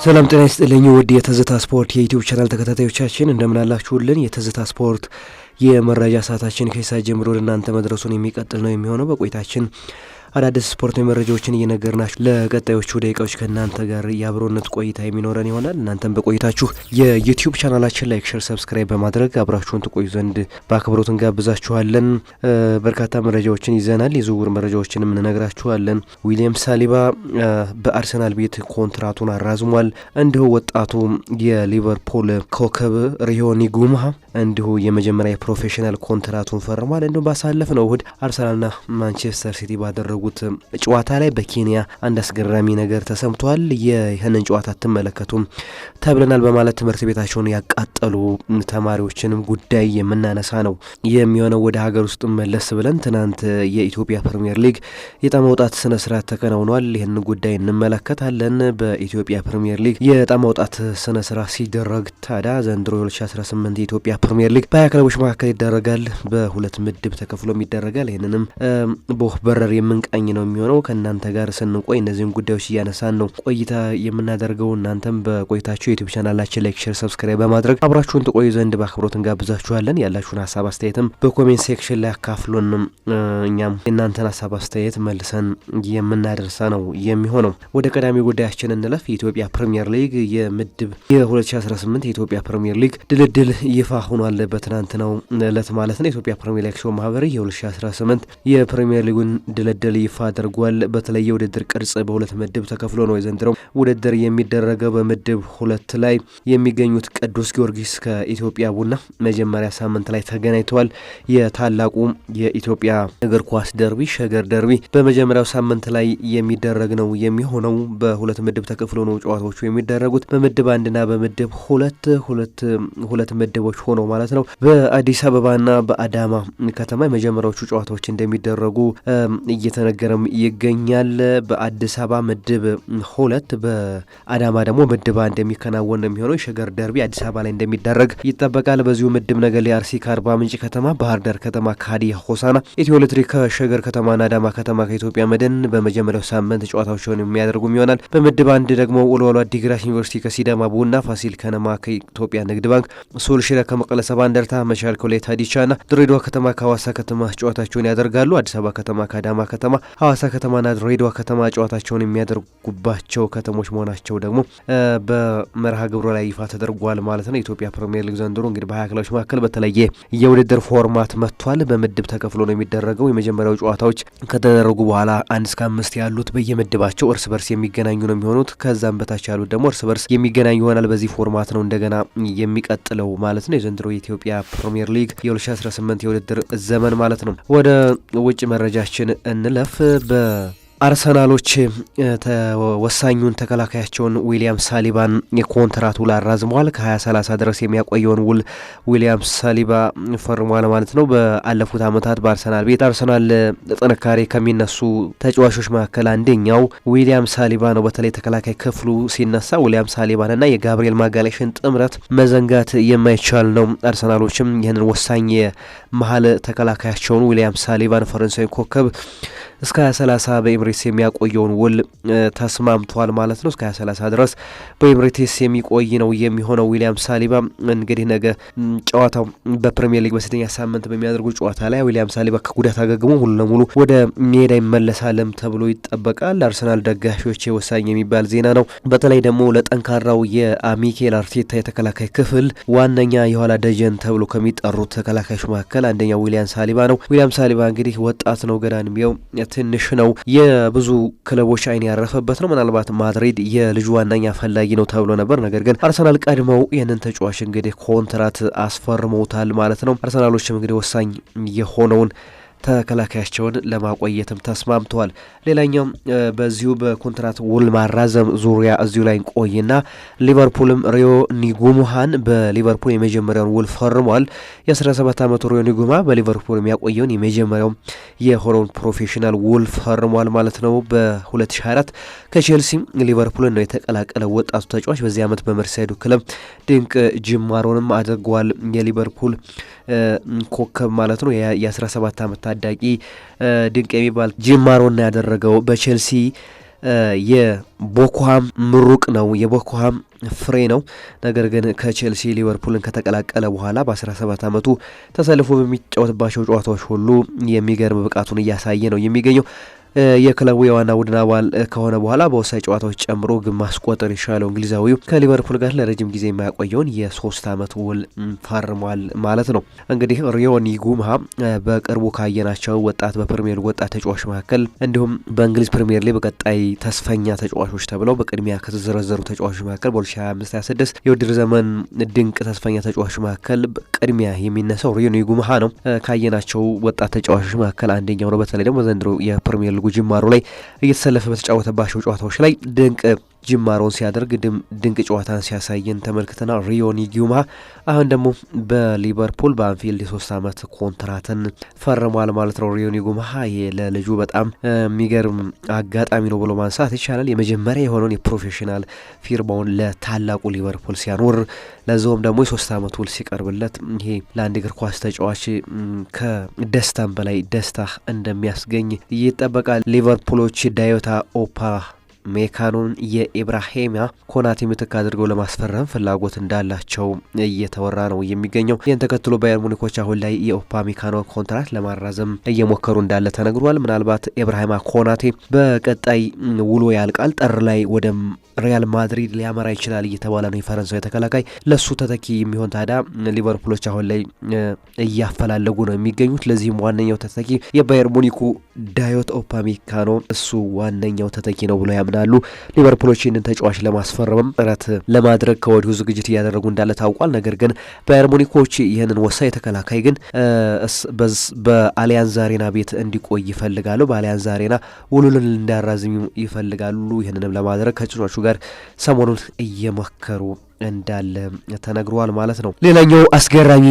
ሰላም ጤና ይስጥልኝ ውድ የትዝታ ስፖርት የዩቲዩብ ቻናል ተከታታዮቻችን እንደምን አላችሁልን? የትዝታ ስፖርት የመረጃ ሰዓታችን ከሰዓት ጀምሮ ለእናንተ መድረሱን የሚቀጥል ነው የሚሆነው። በቆይታችን አዳዲስ ስፖርታዊ መረጃዎችን እየነገርናችሁ ለቀጣዮቹ ደቂቃዎች ከእናንተ ጋር የአብሮነት ቆይታ የሚኖረን ይሆናል። እናንተም በቆይታችሁ የዩቲዩብ ቻናላችን ላይክ፣ ሼር፣ ሰብስክራይብ በማድረግ አብራችሁን ትቆዩ ዘንድ በአክብሮት እንጋብዛችኋለን። በርካታ መረጃዎችን ይዘናል። የዝውውር መረጃዎችንም እንነግራችኋለን። ዊሊያም ሳሊባ በአርሰናል ቤት ኮንትራቱን አራዝሟል። እንዲሁ ወጣቱ የሊቨርፑል ኮከብ ሪዮ ኒጉምሃ እንዲሁ የመጀመሪያ የፕሮፌሽናል ኮንትራቱን ፈርሟል። እንዲሁም ባሳለፍነው እሁድ አርሰናልና ማንቸስተር ሲቲ ባደረጉት ጨዋታ ላይ በኬንያ አንድ አስገራሚ ነገር ተሰምቷል። ይህንን ጨዋታ ትመለከቱም ተብለናል በማለት ትምህርት ቤታቸውን ያቃጠሉ ተማሪዎችንም ጉዳይ የምናነሳ ነው የሚሆነው። ወደ ሀገር ውስጥ መለስ ብለን ትናንት የኢትዮጵያ ፕሪሚየር ሊግ የዕጣ ማውጣት ስነ ስርዓት ተከናውኗል። ይህን ጉዳይ እንመለከታለን። በኢትዮጵያ ፕሪሚየር ሊግ የዕጣ ማውጣት ስነ ስርዓት ሲደረግ ታዲያ ዘንድሮ 2018 የኢትዮጵያ ፕሪሚየር ሊግ በ20 ክለቦች መካከል ይደረጋል። በሁለት ምድብ ተከፍሎም ይደረጋል። ይህንንም በወፍ በረር የምንቃኝ ነው የሚሆነው። ከእናንተ ጋር ስንቆይ እነዚህን ጉዳዮች እያነሳን ነው ቆይታ የምናደርገው። እናንተም በቆይታችሁ የዩቲዩብ ቻናላችን ላይክ፣ ሼር፣ ሰብስክራይብ በማድረግ አብራችሁን ትቆዩ ዘንድ በአክብሮት እንጋብዛችኋለን። ያላችሁን ሀሳብ አስተያየትም በኮሜንት ሴክሽን ላይ አካፍሉን። እኛም የእናንተን ሀሳብ አስተያየት መልሰን የምናደርሳ ነው የሚሆነው። ወደ ቀዳሚ ጉዳያችን እንለፍ። የኢትዮጵያ ፕሪሚየር ሊግ የምድብ የ2018 የኢትዮጵያ ፕሪሚየር ሊግ ድልድል ይፋ ሆኗል። በትናንትናው ዕለት ማለት ነው። የኢትዮጵያ ፕሪሚየር ሊግ ሾው ማህበር የ2018 የፕሪሚየር ሊጉን ድልድል ይፋ አድርጓል። በተለየ ውድድር ቅርጽ በሁለት ምድብ ተከፍሎ ነው የዘንድሮው ውድድር የሚደረገው። በምድብ 2 ላይ የሚገኙት ቅዱስ ጊዮርጊስ ከኢትዮጵያ ቡና መጀመሪያ ሳምንት ላይ ተገናኝተዋል። የታላቁ የኢትዮጵያ እግር ኳስ ደርቢ ሸገር ደርቢ በመጀመሪያው ሳምንት ላይ የሚደረግ ነው የሚሆነው። በሁለት ምድብ ተከፍሎ ነው ጨዋታዎቹ የሚደረጉት። በምድብ 1ና በምድብ 2 ምድቦች ሆነው ማለት ነው። በአዲስ አበባና በአዳማ ከተማ የመጀመሪያዎቹ ጨዋታዎች እንደሚደረጉ እየተነገረም ይገኛል። በአዲስ አበባ ምድብ 2 በአዳማ ደግሞ ምድብ 1 እንደሚከናወን ነው የሚሆነው። የሸገር ደርቢ አዲስ አበባ ላይ እንደሚደረግ ይጠበቃል። በዚሁ ምድብ ነገሌ አርሲ ከአርባ ምንጭ ከተማ፣ ባህር ዳር ከተማ ከሀዲያ ሆሳዕና፣ ኢትዮ ኤሌክትሪክ ከሸገር ከተማና አዳማ ከተማ ከኢትዮጵያ መድን በመጀመሪያው ሳምንት ጨዋታዎችን የሚያደርጉም ይሆናል። በምድብ 1 ደግሞ ወልዋሎ ዓዲግራት ዩኒቨርሲቲ ከሲዳማ ቡና፣ ፋሲል ከነማ ከኢትዮጵያ ንግድ ባንክ፣ ሱል ሽረ ከመቀለ ሰባ እንደርታ፣ መቻል ከወላይታ ዲቻና ድሬዳዋ ከተማ ከሐዋሳ ከተማ ጨዋታቸውን ያደርጋሉ። አዲስ አበባ ከተማ ከአዳማ ከተማ፣ ሐዋሳ ከተማና ድሬዳዋ ከተማ ጨዋታቸውን የሚያደርጉባቸው ከተሞች መሆናቸው ደግሞ በመርሃ ግብሩ ላይ ይፋ ተደርጓል ማለት ነው። የኢትዮጵያ ፕሪሚየር ሊግ ዘንድሮ እንግዲህ በ20 ክለቦች መካከል በተለየ የውድድር ፎርማት መጥቷል። በምድብ ተከፍሎ ነው የሚደረገው። የመጀመሪያው ጨዋታዎች ከተደረጉ በኋላ 1 እስከ 5 ያሉት በየምድባቸው እርስ በርስ የሚገናኙ ነው የሚሆኑት። ከዛም በታች ያሉት ደግሞ እርስ በርስ የሚገናኙ ይሆናል። በዚህ ፎርማት ነው እንደገና የሚቀጥለው ማለት ነው የዘንድሮ የኢትዮጵያ ፕሪሚየር ሊግ የ2018 የውድድር ዘመን ማለት ነው። ወደ ውጭ መረጃችን እንለፍ። አርሰናሎች ወሳኙን ተከላካያቸውን ዊሊያም ሳሊባን የኮንትራት ውል አራዝመዋል። ከ2030 ድረስ የሚያቆየውን ውል ዊሊያም ሳሊባ ፈርሟል ማለት ነው። በአለፉት ዓመታት በአርሰናል ቤት አርሰናል ጥንካሬ ከሚነሱ ተጫዋቾች መካከል አንደኛው ዊሊያም ሳሊባ ነው። በተለይ ተከላካይ ክፍሉ ሲነሳ ዊሊያም ሳሊባንና የጋብሪኤል ማጋሌሽን ጥምረት መዘንጋት የማይቻል ነው። አርሰናሎችም ይህንን ወሳኝ የመሀል ተከላካያቸውን ዊሊያም ሳሊባን ፈረንሳዊ ኮከብ እስከ 2030 በኤምሬትስ የሚያቆየውን ውል ተስማምቷል ማለት ነው። እስከ 2030 ድረስ በኤምሬትስ የሚቆይ ነው የሚሆነው ዊሊያም ሳሊባ። እንግዲህ ነገ ጨዋታው በፕሪሚየር ሊግ በ8ኛ ሳምንት በሚያደርጉ ጨዋታ ላይ ዊሊያም ሳሊባ ከጉዳት አገግሞ ሙሉ ለሙሉ ወደ ሜዳ ይመለሳልም ተብሎ ይጠበቃል። አርሰናል ደጋፊዎች ወሳኝ የሚባል ዜና ነው። በተለይ ደግሞ ለጠንካራው የሚኬል አርቴታ የተከላካይ ክፍል ዋነኛ የኋላ ደጀን ተብሎ ከሚጠሩት ተከላካዮች መካከል አንደኛው ዊሊያም ሳሊባ ነው። ዊሊያም ሳሊባ እንግዲህ ወጣት ነው፣ ገና እድሜው ትንሽ ነው። የብዙ ክለቦች አይን ያረፈበት ነው። ምናልባት ማድሪድ የልጁ ዋነኛ ፈላጊ ነው ተብሎ ነበር። ነገር ግን አርሰናል ቀድመው ይህንን ተጫዋች እንግዲህ ኮንትራት አስፈርመውታል ማለት ነው። አርሰናሎችም እንግዲህ ወሳኝ የሆነውን ተከላካያቸውን ለማቆየትም ተስማምተዋል። ሌላኛው በዚሁ በኮንትራት ውል ማራዘም ዙሪያ እዚሁ ላይ ቆይና ሊቨርፑልም ሪዮ ኒጉምሃን በሊቨርፑል የመጀመሪያውን ውል ፈርሟል። የ17 ዓመቱ ሪዮ ኒጉምሃ በሊቨርፑል የሚያቆየውን የመጀመሪያው የሆነውን ፕሮፌሽናል ውል ፈርሟል ማለት ነው። በ2024 ከቼልሲ ሊቨርፑልን ነው የተቀላቀለ ወጣቱ ተጫዋች። በዚህ ዓመት በመርሳይዱ ክለብ ድንቅ ጅማሮንም አድርጓል። የሊቨርፑል ኮከብ ማለት ነው። የ17 ዓመት ታዳጊ ድንቅ የሚባል ጅማሮና ያደረገው በቼልሲ የቦኮሃም ምሩቅ ነው፣ የቦኮሃም ፍሬ ነው። ነገር ግን ከቼልሲ ሊቨርፑልን ከተቀላቀለ በኋላ በ17 ዓመቱ ተሰልፎ በሚጫወትባቸው ጨዋታዎች ሁሉ የሚገርም ብቃቱን እያሳየ ነው የሚገኘው። የክለቡ የዋና ቡድን አባል ከሆነ በኋላ በወሳኝ ጨዋታዎች ጨምሮ ግን ማስቆጠር የቻለው እንግሊዛዊው ከሊቨርፑል ጋር ለረጅም ጊዜ የማያቆየውን የ3 ዓመት ውል ፈርሟል ማለት ነው። እንግዲህ ሪዮን ጉምሃ በቅርቡ ካየናቸው ወጣት በፕሪሚየር ሊግ ወጣት ተጫዋች መካከል እንዲሁም በእንግሊዝ ፕሪሚየር ሊግ በቀጣይ ተስፈኛ ተጫዋቾች ተብለው በቅድሚያ ከተዘረዘሩ ተጫዋቾች መካከል በ2025/26 የውድድር ዘመን ድንቅ ተስፈኛ ተጫዋች መካከል ቅድሚያ የሚነሳው ሪዮን ጉምሃ ነው። ካየናቸው ወጣት ተጫዋቾች መካከል አንደኛው ነው። በተለይ ደግሞ በዘንድሮ የፕሪሚየር ጅማሩ ላይ እየተሰለፈ በተጫወተባቸው ጨዋታዎች ላይ ድንቅ ጅማሮን ሲያደርግ ድንቅ ጨዋታን ሲያሳየን ተመልክተናል። ሪዮን ጉምሃ አሁን ደግሞ በሊቨርፑል በአንፊልድ የ3 ዓመት ኮንትራትን ፈርሟል ማለት ነው። ሪዮን ጉምሃ ለልጁ በጣም የሚገርም አጋጣሚ ነው ብሎ ማንሳት ይቻላል። የመጀመሪያ የሆነውን የፕሮፌሽናል ፊርማውን ለታላቁ ሊቨርፑል ሲያኖር ለዛውም ደግሞ የ3 ዓመት ውል ሲቀርብለት ይሄ ለአንድ እግር ኳስ ተጫዋች ከደስታም በላይ ደስታ እንደሚያስገኝ ይጠበቃል። ሊቨርፑሎች ዳዮታ ኦፓ ሜካኖን የኢብራሂማ ኮናቴ ምትክ አድርገው ለማስፈረም ፍላጎት እንዳላቸው እየተወራ ነው የሚገኘው። ይህን ተከትሎ ባየር ሙኒኮች አሁን ላይ የኦፓ ሜካኖ ኮንትራት ለማራዘም እየሞከሩ እንዳለ ተነግሯል። ምናልባት ኢብራሂማ ኮናቴ በቀጣይ ውሎ ያልቃል፣ ጥር ላይ ወደ ሪያል ማድሪድ ሊያመራ ይችላል እየተባለ ነው። የፈረንሳዊ ተከላካይ ለሱ ተተኪ የሚሆን ታዲያ ሊቨርፑሎች አሁን ላይ እያፈላለጉ ነው የሚገኙት። ለዚህም ዋነኛው ተተኪ የባየር ሙኒኩ ዳዮት ኦፓ ሜካኖ እሱ ዋነኛው ተተኪ ነው ብሎ ያምናሉ። ሊቨርፑሎች ይህንን ተጫዋች ለማስፈረምም ጥረት ለማድረግ ከወዲሁ ዝግጅት እያደረጉ እንዳለ ታውቋል። ነገር ግን ባየር ሙኒኮች ይህንን ወሳኝ ተከላካይ ግን በአሊያንዝ አሬና ቤት እንዲቆይ ይፈልጋሉ። በአሊያንዝ አሬና ውሉን እንዳያራዝሙ ይፈልጋሉ። ይህንንም ለማድረግ ከተጫዋቹ ጋር ሰሞኑን እየመከሩ እንዳለ ተነግሯል ማለት ነው። ሌላኛው አስገራሚ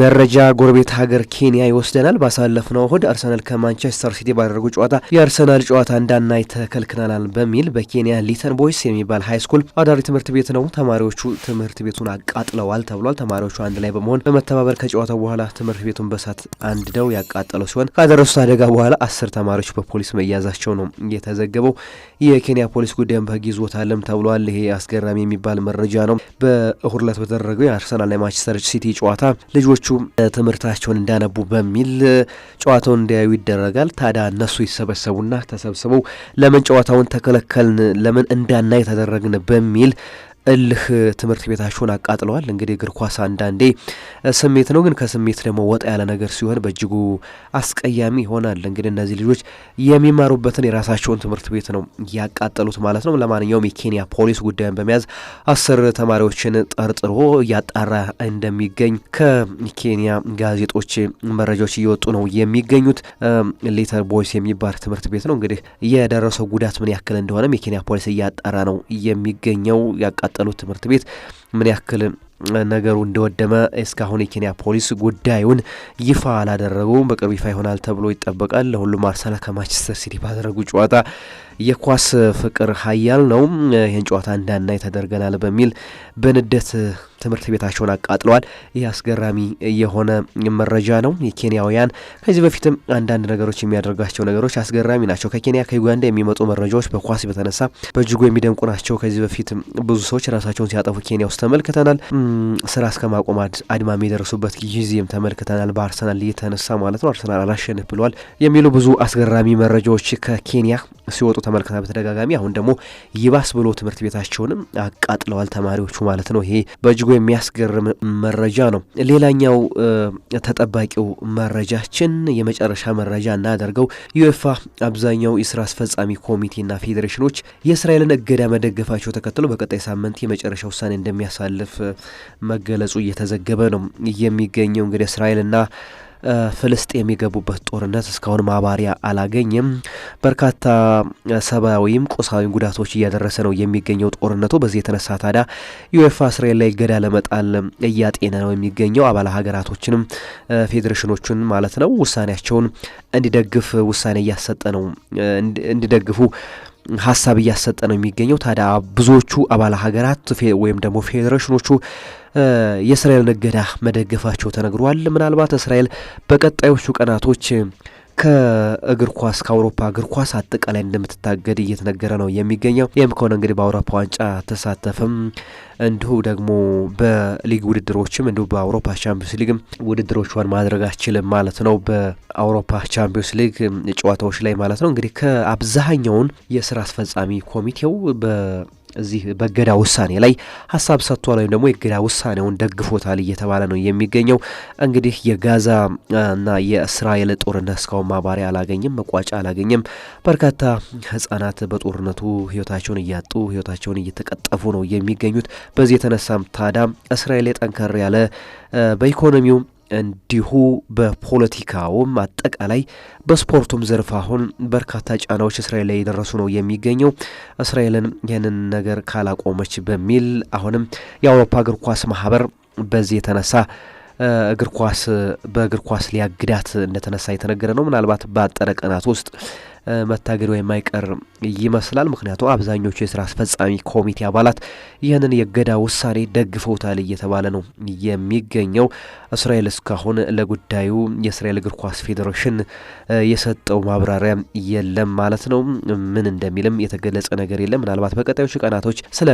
መረጃ ጎረቤት ሀገር ኬንያ ይወስደናል። ባሳለፍነው እሁድ አርሰናል ከማንቸስተር ሲቲ ባደረጉ ጨዋታ የአርሰናል ጨዋታ እንዳናይ ተከልክለናል በሚል በኬንያ ሊተን ቦይስ የሚባል ሃይ ስኩል አዳሪ ትምህርት ቤት ነው ተማሪዎቹ ትምህርት ቤቱን አቃጥለዋል ተብሏል። ተማሪዎቹ አንድ ላይ በመሆን በመተባበር ከጨዋታው በኋላ ትምህርት ቤቱን በሳት አንድደው ያቃጠለው ሲሆን ካደረሱት አደጋ በኋላ 10 ተማሪዎች በፖሊስ መያዛቸው ነው የተዘገበው። የኬንያ ፖሊስ ጉዳዩን በሕግ ይዞታልም ተብሏል። ይሄ አስገራሚ የሚባል መረጃ ነው። በእሁድ ዕለት በተደረገው የአርሰናልና የማንቸስተር ሲቲ ጨዋታ ልጆቹ ትምህርታቸውን እንዳነቡ በሚል ጨዋታውን እንዲያዩ ይደረጋል። ታዲያ እነሱ ይሰበሰቡና ተሰብስበው ለምን ጨዋታውን ተከለከልን፣ ለምን እንዳናይ ተደረግን በሚል እልህ ትምህርት ቤታቸውን አቃጥለዋል። እንግዲህ እግር ኳስ አንዳንዴ ስሜት ነው፣ ግን ከስሜት ደግሞ ወጣ ያለ ነገር ሲሆን በእጅጉ አስቀያሚ ይሆናል። እንግዲህ እነዚህ ልጆች የሚማሩበትን የራሳቸውን ትምህርት ቤት ነው ያቃጠሉት ማለት ነው። ለማንኛውም የኬንያ ፖሊስ ጉዳዩን በመያዝ 10 ተማሪዎችን ጠርጥሮ እያጣራ እንደሚገኝ ከኬንያ ጋዜጦች መረጃዎች እየወጡ ነው የሚገኙት። ሊተን ቦይስ የሚባል ትምህርት ቤት ነው። እንግዲህ የደረሰው ጉዳት ምን ያክል እንደሆነም የኬንያ ፖሊስ እያጣራ ነው የሚገኘው። ያቃጠሉት ትምህርት ቤት ምን ያክል ነገሩ እንደወደመ እስካሁን የኬንያ ፖሊስ ጉዳዩን ይፋ አላደረጉም። በቅርብ ይፋ ይሆናል ተብሎ ይጠበቃል። ለሁሉም አርሰናል ከማንቸስተር ሲቲ ባደረጉ ጨዋታ የኳስ ፍቅር ሀያል ነው። ይህን ጨዋታ እንዳናይ ተደርገናል በሚል በንደት ትምህርት ቤታቸውን አቃጥለዋል። ይህ አስገራሚ የሆነ መረጃ ነው። የኬንያውያን ከዚህ በፊትም አንዳንድ ነገሮች የሚያደርጋቸው ነገሮች አስገራሚ ናቸው። ከኬንያ ከዩጋንዳ የሚመጡ መረጃዎች በኳስ በተነሳ በእጅጉ የሚደንቁ ናቸው። ከዚህ በፊት ብዙ ሰዎች ራሳቸውን ሲያጠፉ ኬንያ ውስጥ ተመልክተናል። ስራ እስከ ማቆም አድማ የሚደርሱበት ጊዜም ተመልክተናል። በአርሰናል የተነሳ ማለት ነው። አርሰናል አላሸንፍ ብሏል የሚሉ ብዙ አስገራሚ መረጃዎች ከኬንያ ሲወጡ ተመልክተናል በተደጋጋሚ። አሁን ደግሞ ይባስ ብሎ ትምህርት ቤታቸውንም አቃጥለዋል ተማሪዎቹ ማለት ነው። ይሄ በእጅጉ የሚያስገርም መረጃ ነው። ሌላኛው ተጠባቂው መረጃችን የመጨረሻ መረጃ እናደርገው ዩኤፋ አብዛኛው የስራ አስፈጻሚ ኮሚቴና ፌዴሬሽኖች የእስራኤልን እገዳ መደገፋቸው ተከትሎ በቀጣይ ሳምንት የመጨረሻ ውሳኔ እንደሚያሳልፍ መገለጹ እየተዘገበ ነው የሚገኘው። እንግዲህ እስራኤልና ፍልስጤም የሚገቡበት ጦርነት እስካሁን ማባሪያ አላገኘም። በርካታ ሰብአዊም ቁሳዊ ጉዳቶች እያደረሰ ነው የሚገኘው ጦርነቱ። በዚህ የተነሳ ታዲያ ዩኤፋ እስራኤል ላይ እገዳ ለመጣል እያጤነ ነው የሚገኘው። አባል ሀገራቶችንም ፌዴሬሽኖቹን ማለት ነው ውሳኔያቸውን እንዲደግፍ ውሳኔ እያሰጠ ነው እንዲደግፉ ሀሳብ እያሰጠ ነው የሚገኘው። ታዲያ ብዙዎቹ አባል ሀገራት ወይም ደግሞ ፌዴሬሽኖቹ የእስራኤልን እገዳ መደገፋቸው ተነግሯል። ምናልባት እስራኤል በቀጣዮቹ ቀናቶች ከእግር ኳስ ከአውሮፓ እግር ኳስ አጠቃላይ እንደምትታገድ እየተነገረ ነው የሚገኘው። ይህም ከሆነ እንግዲህ በአውሮፓ ዋንጫ ተሳተፍም እንዲሁ ደግሞ በሊግ ውድድሮችም እንዲሁ በአውሮፓ ቻምፒዮንስ ሊግም ውድድሮቿን ማድረግ አትችልም ማለት ነው። በአውሮፓ ቻምፒዮንስ ሊግ ጨዋታዎች ላይ ማለት ነው እንግዲህ ከአብዛኛውን የስራ አስፈጻሚ ኮሚቴው እዚህ በእገዳ ውሳኔ ላይ ሀሳብ ሰጥቷል ወይም ደግሞ የእገዳ ውሳኔውን ደግፎታል እየተባለ ነው የሚገኘው። እንግዲህ የጋዛ እና የእስራኤል ጦርነት እስካሁን ማባሪያ አላገኘም፣ መቋጫ አላገኘም። በርካታ ህጻናት በጦርነቱ ህይወታቸውን እያጡ ህይወታቸውን እየተቀጠፉ ነው የሚገኙት። በዚህ የተነሳም ታዲያ እስራኤል ጠንከር ያለ በኢኮኖሚው እንዲሁ በፖለቲካውም አጠቃላይ በስፖርቱም ዘርፍ አሁን በርካታ ጫናዎች እስራኤል ላይ የደረሱ ነው የሚገኘው። እስራኤልን ይህንን ነገር ካላቆመች በሚል አሁንም የአውሮፓ እግር ኳስ ማህበር በዚህ የተነሳ በእግር ኳስ ሊያግዳት እንደተነሳ የተነገረ ነው። ምናልባት በአጠረ ቀናት ውስጥ መታገድ የማይቀር ይመስላል። ምክንያቱም አብዛኞቹ የስራ አስፈጻሚ ኮሚቴ አባላት ይህንን የእገዳ ውሳኔ ደግፈውታል እየተባለ ነው የሚገኘው። እስራኤል እስካሁን ለጉዳዩ የእስራኤል እግር ኳስ ፌዴሬሽን የሰጠው ማብራሪያ የለም ማለት ነው። ምን እንደሚልም የተገለጸ ነገር የለም። ምናልባት በቀጣዮቹ ቀናቶች ስለ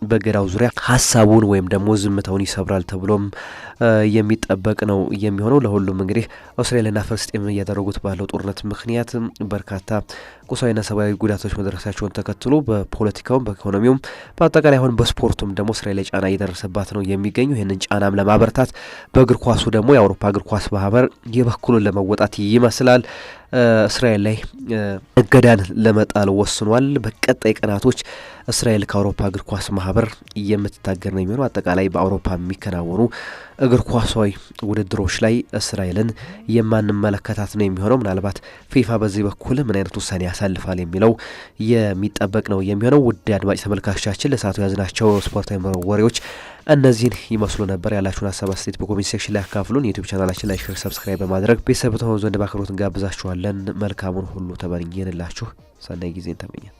በእገዳው ዙሪያ ሀሳቡን ወይም ደግሞ ዝምታውን ይሰብራል ተብሎም የሚጠበቅ ነው የሚሆነው። ለሁሉም እንግዲህ እስራኤልና ፍልስጤም እያደረጉት ባለው ጦርነት ምክንያት በርካታ ቁሳዊና ሰብአዊ ጉዳቶች መድረሳቸውን ተከትሎ በፖለቲካውም በኢኮኖሚውም በአጠቃላይ አሁን በስፖርቱም ደግሞ እስራኤል ላይ ጫና እየደረሰባት ነው የሚገኙ። ይህንን ጫናም ለማበርታት በእግር ኳሱ ደግሞ የአውሮፓ እግር ኳስ ማህበር የበኩሉን ለመወጣት ይመስላል እስራኤል ላይ እገዳን ለመጣል ወስኗል። በቀጣይ ቀናቶች እስራኤል ከአውሮፓ እግር ኳስ ማህበር የምትታገር ነው የሚሆነው። አጠቃላይ በአውሮፓ የሚከናወኑ እግር ኳሳዊ ውድድሮች ላይ እስራኤልን የማንመለከታት ነው የሚሆነው። ምናልባት ፊፋ በዚህ በኩል ምን አይነት ውሳኔ ያሳልፋል የሚለው የሚጠበቅ ነው የሚሆነው። ውድ አድማጭ ተመልካቾቻችን ለሰዓቱ ያዝናቸው ስፖርታዊ ወሬዎች እነዚህን ይመስሉ ነበር። ያላችሁን ሀሳብ አስተያየት በኮሜንት ሴክሽን ላይ ያካፍሉን። የዩቲዩብ ቻናላችን ላይ ሼር፣ ሰብስክራይብ በማድረግ ቤተሰብ ተሆኑ ዘንድ በአክብሮት እንጋብዛችኋለን። መልካሙን ሁሉ ተመኘንላችሁ። ሰናይ ጊዜን ተመኘን።